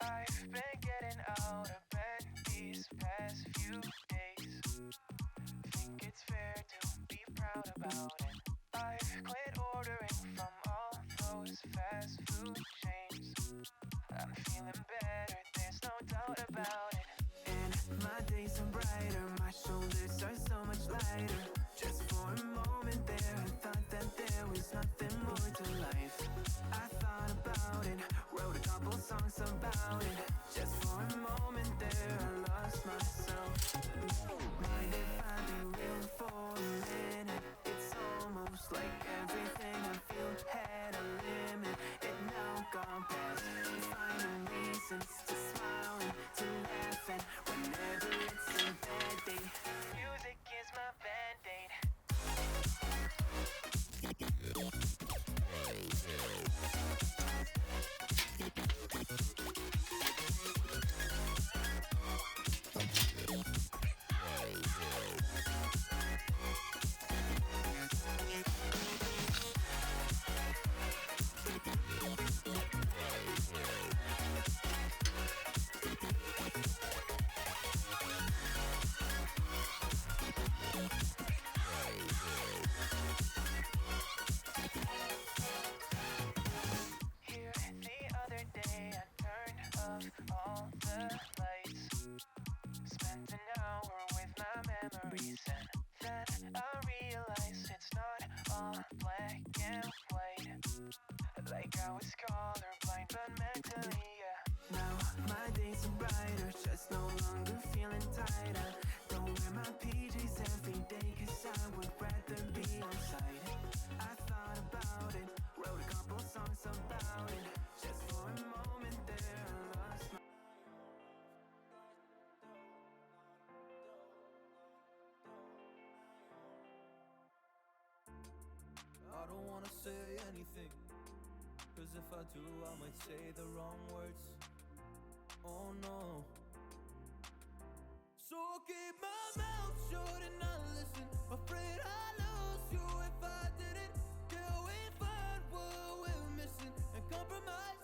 I've been getting out of bed these past few days. Think it's fair to be proud about it. I've quit ordering from all those fast food chains. I'm feeling better, there's no doubt about it. And my days are brighter, my shoulders are so much lighter. Just for a moment there, I thought that there was nothing more to life. I thought about it, wrote a couple songs about it. Just for a moment there, I lost myself. Mind if I be real for a minute? It's almost like everything I feel had a limit. It now gone past, finding reasons to smile and to laugh at whenever it's a bad day. Music is my band-aid. Here the other day I turned off all the lights. Spent an hour with my memories, and then I realized it's not all black and white. Like I was colorblind but mentally, yeah. Now my days are brighter, just no longer feeling tired. I don't wear my PJs every day, cause I would rather be on site. I thought about it, wrote a couple songs about it. Just for a moment there, I lost my... I don't wanna say anything, cause if I do I might say the wrong words. Oh no. So I'll keep my mouth shut and not listen. Afraid I lose you if I didn't. Till we find what we're missing and compromise.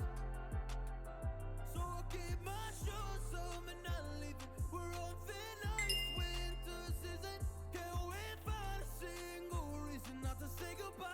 So I'll keep my shoes on and not leaving. We're on thin ice, winter season. Can't we find a single reason not to say goodbye?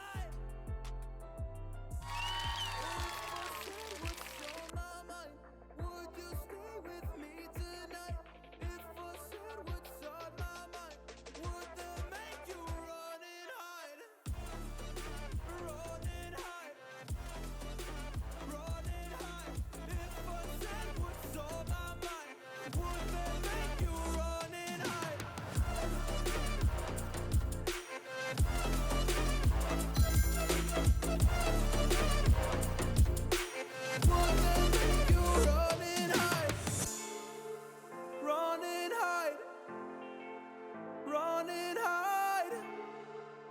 Run and hide.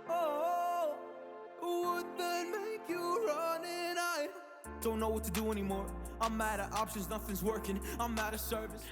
Oh, would that make you run and hide? Don't know what to do anymore. I'm out of options, nothing's working. I'm out of service.